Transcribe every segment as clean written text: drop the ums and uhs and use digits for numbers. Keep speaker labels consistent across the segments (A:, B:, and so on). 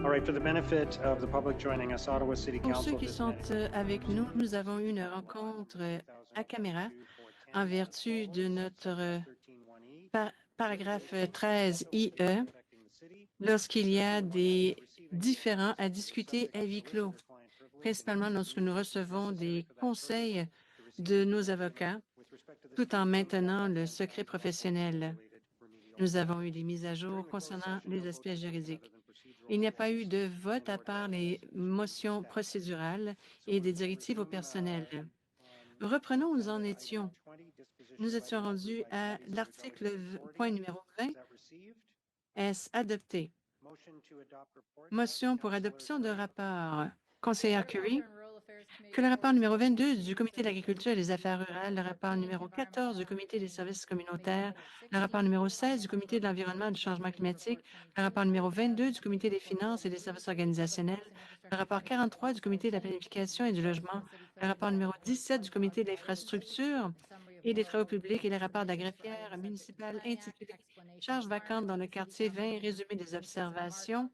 A: All right, for the benefit of the public joining us, Ottawa City
B: Pour ceux
A: Council
B: qui
A: has
B: sont
A: met
B: avec nous, nous avons eu une rencontre à caméra en vertu de notre paragraphe 13 IE lorsqu'il y a des différends à discuter à huis clos, principalement lorsque nous recevons des conseils de nos avocats tout en maintenant le secret professionnel. Nous avons eu des mises à jour concernant les aspects juridiques. Il n'y a pas eu de vote à part les motions procédurales et des directives au personnel. Reprenons où nous en étions. Nous étions rendus à l'article point numéro 20. Est-ce adopté? Motion pour adoption de rapport. Conseillère Curie, que le rapport numéro 22 du Comité de l'agriculture et des affaires rurales, le rapport numéro 14 du Comité des services communautaires, le rapport numéro 16 du Comité de l'environnement et du changement climatique, le rapport numéro 22 du Comité des finances et des services organisationnels, le rapport 43 du Comité de la planification et du logement, le rapport numéro 17 du Comité de l'infrastructure et des travaux publics et le rapport d'Agraffière municipale intitulé Charges vacantes dans le quartier 20, résumé des observations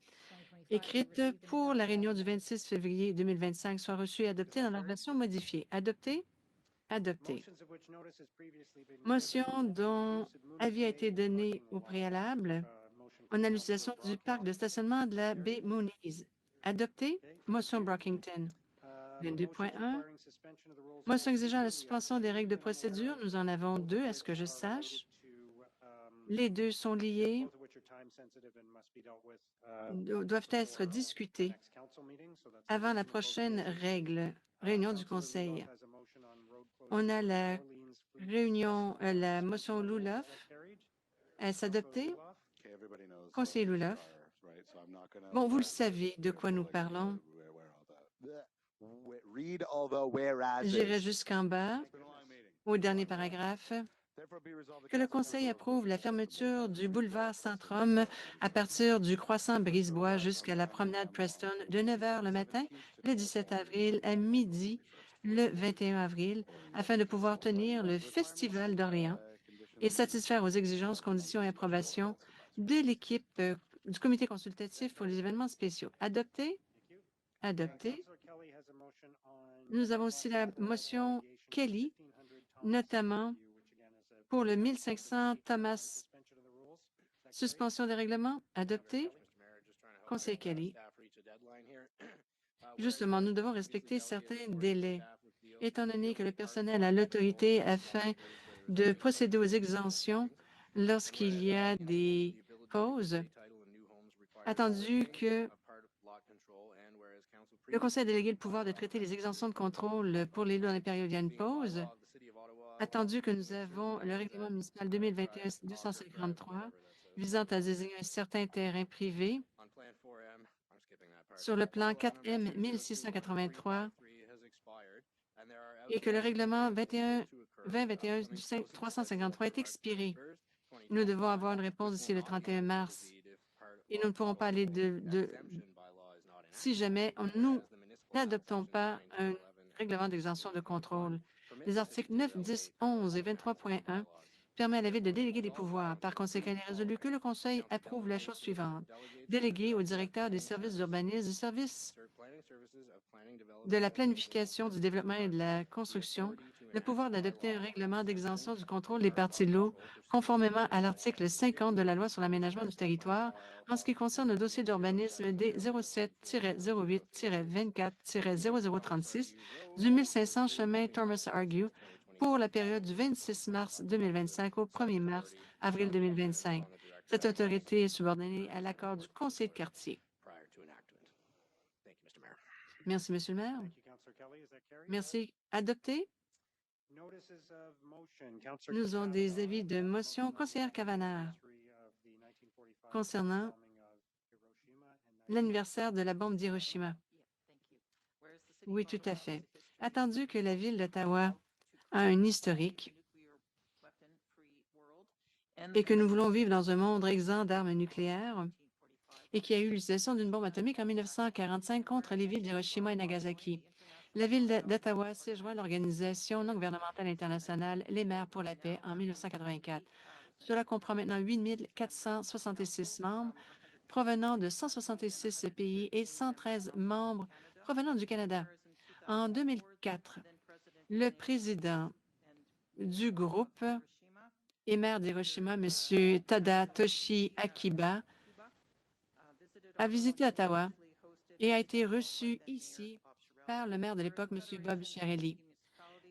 B: écrites pour la réunion du 26 février 2025 soit reçue et adoptée dans la version modifiée. Adopté? Adopté. Motion dont avis a été donné au préalable en à l'utilisation du parc de stationnement de la baie Moonies. Adopté? Motion Brockington. 22.1. Motion exigeant la suspension des règles de procédure. Nous en avons deux, à ce que je sache. Les deux sont liés, doivent être discutés avant la prochaine réunion du Conseil. On a la motion Louloff. Est-ce adopté? Conseiller Louloff. Bon, vous le savez de quoi nous parlons. J'irai jusqu'en bas, au dernier paragraphe. Que le Conseil approuve la fermeture du boulevard Centrum à partir du croissant Brisebois jusqu'à la promenade Preston de 9 h le matin, le 17 avril, à midi, le 21 avril, afin de pouvoir tenir le Festival d'Orléans et satisfaire aux exigences, conditions et approbations de l'équipe du comité consultatif pour les événements spéciaux. Adopté? Adopté. Nous avons aussi la motion Kelly, notamment pour le 1500 Thomas. Suspension des règlements. Adopté. Conseil Kelly. Justement, nous devons respecter certains délais, étant donné que le personnel a l'autorité afin de procéder aux exemptions lorsqu'il y a des pauses, attendu que le Conseil a délégué le pouvoir de traiter les exemptions de contrôle pour les lots dans les périodes où il y a une pause, attendu que nous avons le règlement municipal 2021-253 visant à désigner un certain terrain privé sur le plan 4M 1683 et que le règlement 2021 du 353 est expiré. Nous devons avoir une réponse d'ici le 31 mars et nous ne pourrons pas aller si jamais nous n'adoptons pas un règlement d'exemption de contrôle. Les articles 9, 10, 11 et 23.1 permettent à la Ville de déléguer des pouvoirs. Par conséquent, il est résolu que le Conseil approuve la chose suivante. Déléguer au directeur des services d'urbanisme, des services de la planification, du développement et de la construction, le pouvoir d'adopter un règlement d'exemption du contrôle des parties de l'eau, conformément à l'article 50 de la Loi sur l'aménagement du territoire, en ce qui concerne le dossier d'urbanisme des 07-08-24-0036 du 1500 chemin Thomas Argue pour la période du 26 mars 2025 au 1er mars avril 2025. Cette autorité est subordonnée à l'accord du conseil de quartier. Merci, Monsieur le maire. Merci. Adopté. Nous avons des avis de motion. Conseillère Cavanagh, concernant l'anniversaire de la bombe d'Hiroshima. Oui, tout à fait. Attendu que la Ville d'Ottawa a un historique et que nous voulons vivre dans un monde exempt d'armes nucléaires et qu'il y a eu l'utilisation d'une bombe atomique en 1945 contre les villes d'Hiroshima et Nagasaki. La Ville d'Ottawa s'est jointe à l'organisation non gouvernementale internationale Les Maires pour la paix en 1984. Cela comprend maintenant 8 466 membres, provenant de 166 pays et 113 membres provenant du Canada. En 2004, le président du groupe et maire d'Hiroshima, M. Tadatoshi Akiba, a visité Ottawa et a été reçu ici par le maire de l'époque, M. Bob Chiarelli.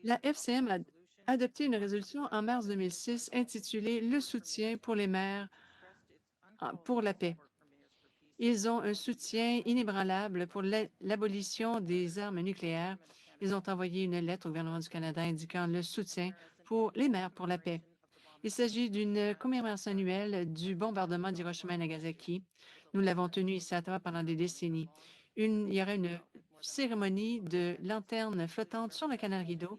B: La FCM a adopté une résolution en mars 2006 intitulée « Le soutien pour les maires pour la paix ». Ils ont un soutien inébranlable pour l'abolition des armes nucléaires. Ils ont envoyé une lettre au gouvernement du Canada indiquant le soutien pour les maires pour la paix. Il s'agit d'une commémoration annuelle du bombardement d'Hiroshima et Nagasaki. Nous l'avons tenu ici à Ottawa pendant des décennies. Il y aura une cérémonie de lanterne flottante sur le canal Rideau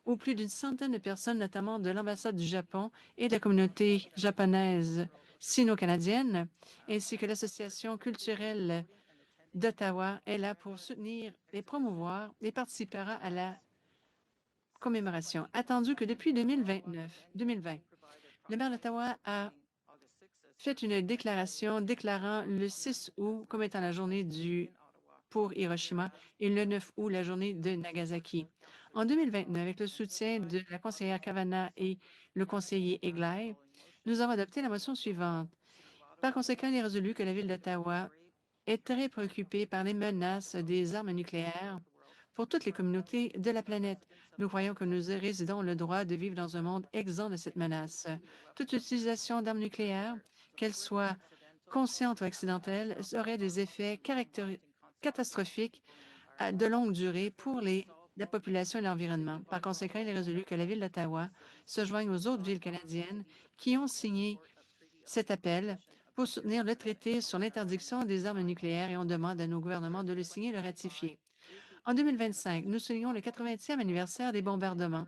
B: où plus d'une centaine de personnes, notamment de l'ambassade du Japon et de la communauté japonaise sino-canadienne, ainsi que l'Association culturelle d'Ottawa, est là pour soutenir et promouvoir et participera à la commémoration. Attendu que depuis 2020, le maire d'Ottawa a fait une déclaration déclarant le 6 août comme étant la journée pour Hiroshima et le 9 août la journée de Nagasaki. En 2029, avec le soutien de la conseillère Kavanagh et le conseiller Eglay, nous avons adopté la motion suivante. Par conséquent, il est résolu que la Ville d'Ottawa est très préoccupée par les menaces des armes nucléaires pour toutes les communautés de la planète. Nous croyons que nos résidents ont le droit de vivre dans un monde exempt de cette menace. Toute utilisation d'armes nucléaires, qu'elles soient conscientes ou accidentelles, aurait des effets catastrophiques de longue durée pour la population et l'environnement. Par conséquent, il est résolu que la Ville d'Ottawa se joigne aux autres villes canadiennes qui ont signé cet appel pour soutenir le traité sur l'interdiction des armes nucléaires et on demande à nos gouvernements de le signer et le ratifier. En 2025, nous soulignons le 80e anniversaire des bombardements.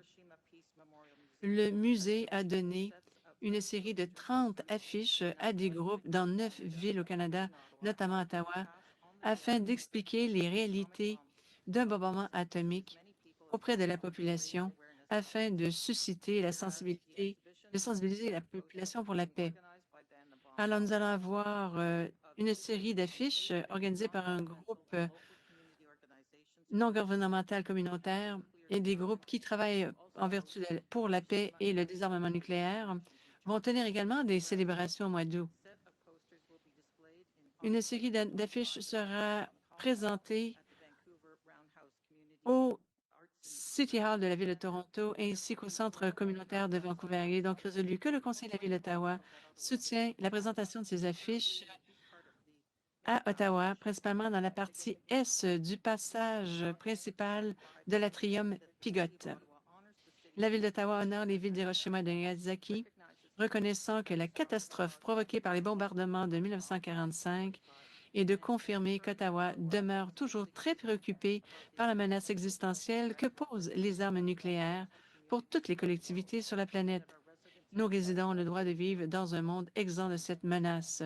B: Le musée a donné une série de 30 affiches à des groupes dans 9 villes au Canada, notamment Ottawa, afin d'expliquer les réalités d'un bombardement atomique auprès de la population, afin de susciter la sensibilité, de sensibiliser la population pour la paix. Alors, nous allons avoir une série d'affiches organisées par un groupe non gouvernemental communautaire et des groupes qui travaillent pour la paix et le désarmement nucléaire vont tenir également des célébrations au mois d'août. Une série d'affiches sera présentée au City Hall de la Ville de Toronto ainsi qu'au Centre communautaire de Vancouver. Il est donc résolu que le Conseil de la Ville d'Ottawa soutient la présentation de ces affiches à Ottawa, principalement dans la partie Est du passage principal de l'Atrium Pigotte. La Ville d'Ottawa honore les villes d'Hiroshima et de Nagasaki, reconnaissant que la catastrophe provoquée par les bombardements de 1945 et de confirmer qu'Ottawa demeure toujours très préoccupé par la menace existentielle que posent les armes nucléaires pour toutes les collectivités sur la planète. Nos résidents ont le droit de vivre dans un monde exempt de cette menace.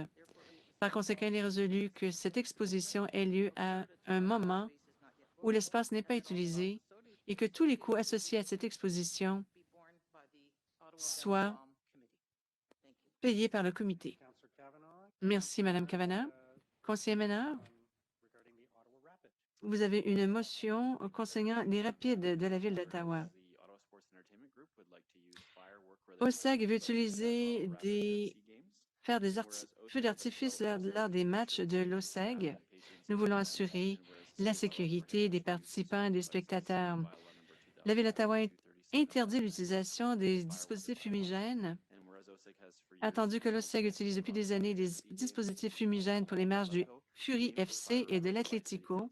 B: Par conséquent, il est résolu que cette exposition ait lieu à un moment où l'espace n'est pas utilisé et que tous les coûts associés à cette exposition soient payés par le comité. Merci, Madame Kavanagh. Conseiller Ménard, vous avez une motion concernant les rapides de la Ville d'Ottawa. OSAG veut utiliser faire des feux d'artifice lors des matchs de l'OSAG. Nous voulons assurer la sécurité des participants et des spectateurs. La Ville d'Ottawa interdit l'utilisation des dispositifs fumigènes, attendu que l'OSAG utilise depuis des années des dispositifs fumigènes pour les matchs du Fury FC et de l'Atlético,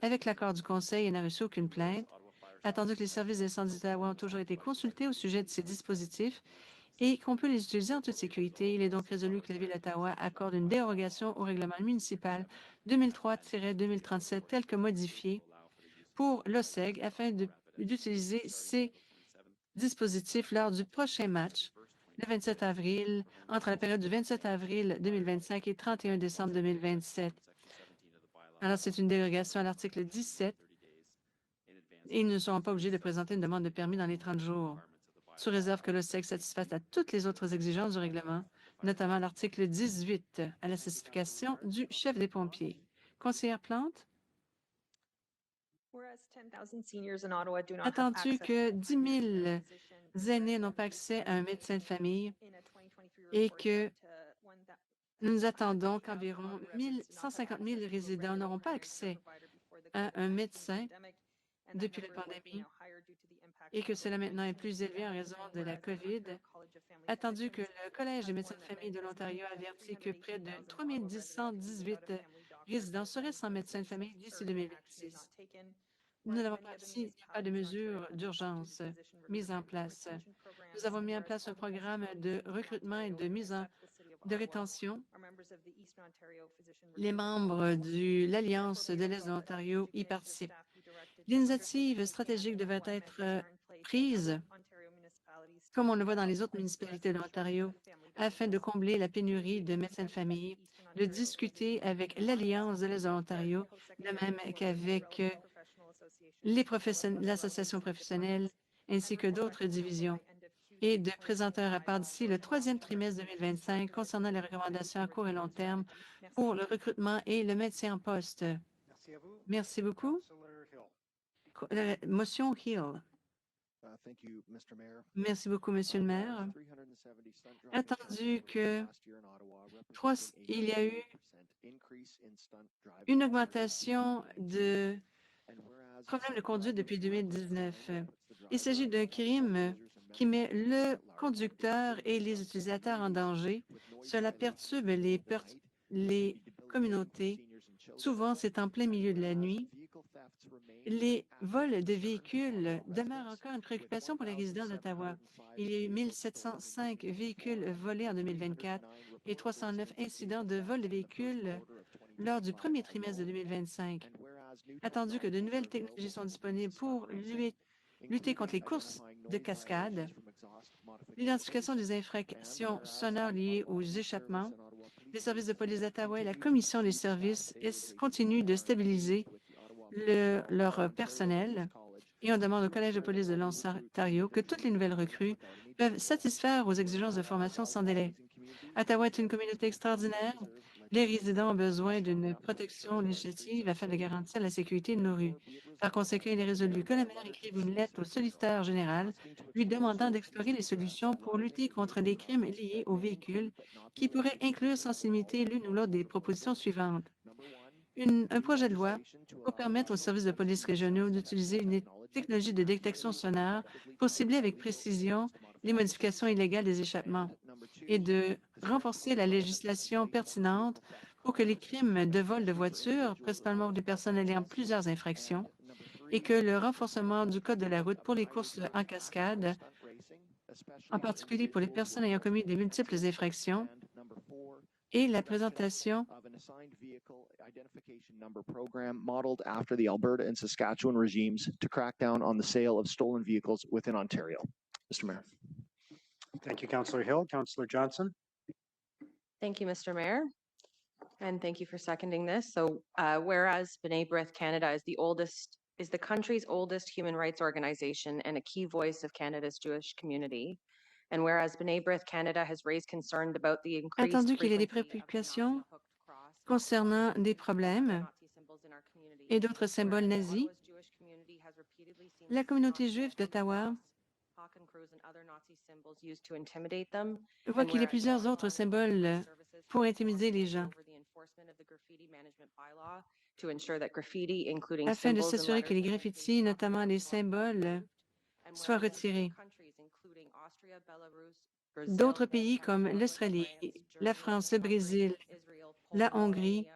B: avec l'accord du Conseil et n'a reçu aucune plainte, attendu que les services d'incendie d'Ottawa ont toujours été consultés au sujet de ces dispositifs et qu'on peut les utiliser en toute sécurité. Il est donc résolu que la Ville d'Ottawa accorde une dérogation au règlement municipal 2003-2037 tel que modifié pour l'OSEG afin d'utiliser ces dispositifs lors du prochain match, le 27 avril, entre la période du 27 avril 2025 et 31 décembre 2027. Alors, c'est une dérogation à l'article 17 et ils ne seront pas obligés de présenter une demande de permis dans les 30 jours, sous réserve que l'OSEG satisfasse à toutes les autres exigences du règlement notamment l'article 18 à la certification du chef des pompiers. Conseillère Plante, attendu que 10 000 aînés n'ont pas accès à un médecin de famille et que nous attendons qu'environ 150 000 résidents n'auront pas accès à un médecin depuis la pandémie et que cela maintenant est plus élevé en raison de la COVID, attendu que le Collège des médecins de famille de l'Ontario avertit que près de 3 118 résidents seraient sans médecin de famille d'ici 2026. Nous n'avons pas, s'il n'y a pas de mesures d'urgence mises en place. Nous avons mis en place un programme de recrutement et de rétention. Les membres de l'Alliance de l'Est de l'Ontario y participent. L'initiative stratégique devrait être prise, comme on le voit dans les autres municipalités de l'Ontario, afin de combler la pénurie de médecins de famille, de discuter avec l'Alliance de l'Est de l'Ontario, de même qu'avec l'association professionnelle ainsi que d'autres divisions, et de présenter un rapport d'ici le troisième trimestre 2025 concernant les recommandations à court et long terme pour le recrutement et le maintien en poste.
A: Merci à vous.
B: Merci beaucoup.
A: Councillor Hill.
B: Motion Hill. Merci beaucoup, Monsieur le maire. Attendu que il y a eu une augmentation de problèmes de conduite depuis 2019. Il s'agit d'un crime qui met le conducteur et les utilisateurs en danger. Cela perturbe les communautés. Souvent, c'est en plein milieu de la nuit. Les vols de véhicules demeurent encore une préoccupation pour les résidents d'Ottawa. Il y a eu 1705 véhicules volés en 2024 et 309 incidents de vol de véhicules lors du premier trimestre de 2025. Attendu que de nouvelles technologies sont disponibles pour lutter contre les courses de cascade, l'identification des infractions sonores liées aux échappements, les services de police d'Ottawa et la Commission des services continuent de stabiliser leur personnel et on demande au Collège de police de l'Ontario que toutes les nouvelles recrues peuvent satisfaire aux exigences de formation sans délai. Ottawa est une communauté extraordinaire. Les résidents ont besoin d'une protection législative afin de garantir la sécurité de nos rues. Par conséquent, il est résolu que la maire écrive une lettre au solliciteur général lui demandant d'explorer les solutions pour lutter contre les crimes liés aux véhicules qui pourraient inclure sans limiter l'une ou l'autre des propositions suivantes. Un projet de loi pour permettre aux services de police régionaux d'utiliser une technologie de détection sonore pour cibler avec précision les modifications illégales des échappements et de renforcer la législation pertinente pour que les crimes de vol de voitures, principalement des personnes ayant plusieurs infractions, et que le renforcement du code de la route pour les courses en cascade, en particulier pour les personnes ayant commis de multiples infractions, et la présentation
C: program modeled after the Alberta and Saskatchewan regimes to crack down on the sale of stolen vehicles within Ontario. Mr. Mayor.
A: Thank you, Councillor Hill. Councillor Johnson.
D: Thank you, Mr. Mayor. And thank you for seconding this. So whereas B'nai B'rith Canada is the country's oldest human rights organization and a key voice of Canada's Jewish community. And whereas B'nai B'rith Canada has raised concern about the increased
B: attendu qu'il y ait des préoccupations concernant des problèmes et d'autres symboles nazis, la communauté juive d'Ottawa voit qu'il y a plusieurs autres symboles pour intimider les gens, afin de s'assurer que les graffitis, notamment les symboles, soient retirés. D'autres pays comme l'Australie, la France, le Brésil, la Hongrie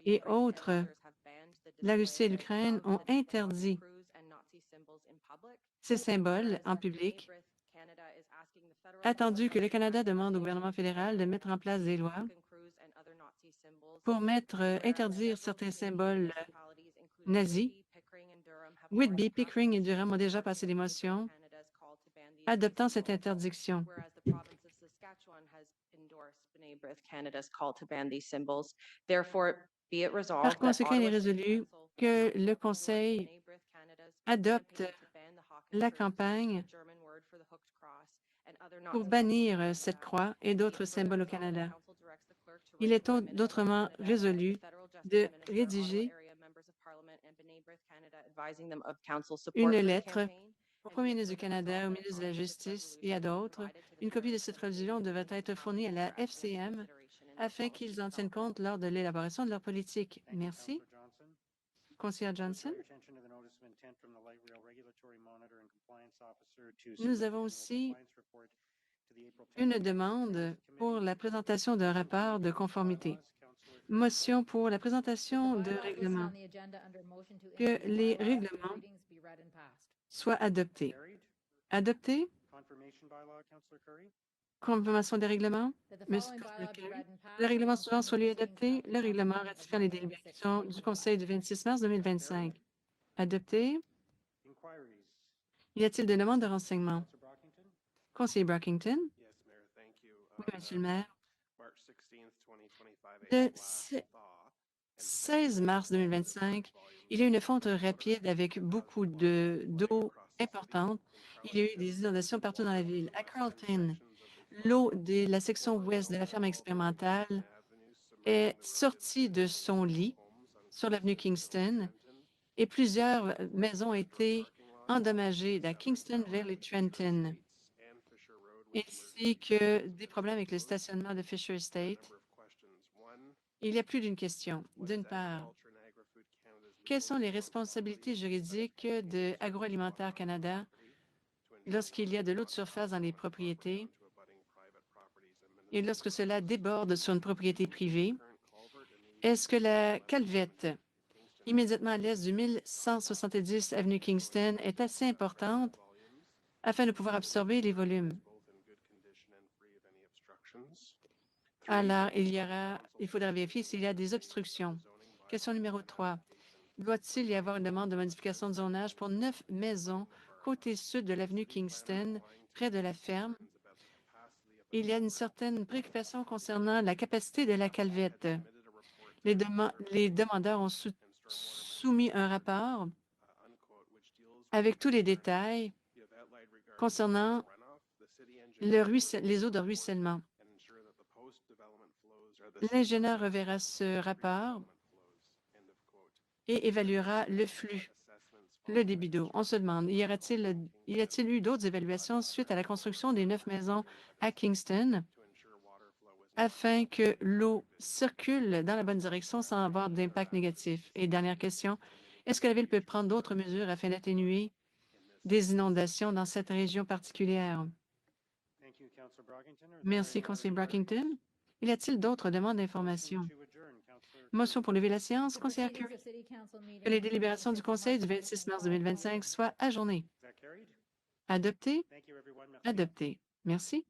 B: et autres, la Russie et l'Ukraine ont interdit ces symboles en public, attendu que le Canada demande au gouvernement fédéral de mettre en place des lois pour interdire certains symboles nazis. Whitby, Pickering et Durham ont déjà passé des motions adoptant cette interdiction. Par conséquent, il est résolu que le Conseil adopte la campagne pour bannir cette croix et d'autres symboles au Canada. Il est autrement résolu de rédiger une lettre au Premier ministre du Canada, au ministre de la Justice et à d'autres. Une copie de cette résolution devrait être fournie à la FCM afin qu'ils en tiennent compte lors de l'élaboration de leur politique. Merci. Conseillère Johnson. Nous avons aussi une demande pour la présentation d'un rapport de conformité. Motion pour la présentation de règlements. Que les règlements soient adoptés. Adoptés. Confirmation des règlements. Monsieur Curry. Le règlement suivant soit lui adopté. Le règlement ratifiant les délibérations du Conseil du 26 mars 2025. Adopté. Y a-t-il des demandes de renseignement? Conseiller Brockington. Oui, Monsieur le maire. Le 16 mars 2025, il y a eu une fonte rapide avec beaucoup d'eau importante. Il y a eu des inondations partout dans la ville. À Carleton, l'eau de la section ouest de la ferme expérimentale est sortie de son lit sur l'avenue Kingston et plusieurs maisons ont été endommagées à Kingstonville et Trenton, ainsi que des problèmes avec le stationnement de Fisher Estate. Il y a plus d'une question. D'une part, quelles sont les responsabilités juridiques de Agroalimentaire Canada lorsqu'il y a de l'eau de surface dans les propriétés et lorsque cela déborde sur une propriété privée? Est-ce que la calvette immédiatement à l'est du 1170 avenue Kingston est assez importante afin de pouvoir absorber les volumes? Alors, il faudra vérifier s'il y a des obstructions. Question numéro 3. Doit-il y avoir une demande de modification de zonage pour 9 maisons côté sud de l'avenue Kingston, près de la ferme? Il y a une certaine préoccupation concernant la capacité de la calvette. Les demandeurs ont soumis un rapport avec tous les détails concernant les eaux de ruissellement. L'ingénieur reverra ce rapport et évaluera le flux, le débit d'eau. On se demande, y a-t-il eu d'autres évaluations suite à la construction des 9 maisons à Kingston afin que l'eau circule dans la bonne direction sans avoir d'impact négatif? Et dernière question, est-ce que la Ville peut prendre d'autres mesures afin d'atténuer des inondations dans cette région particulière? Merci, conseiller Brockington. Y a-t-il d'autres demandes d'information? Motion pour lever la séance, conseillère Curry. Que les délibérations du Conseil du 26 mars 2025 soient ajournées. Adopté? Adopté. Merci.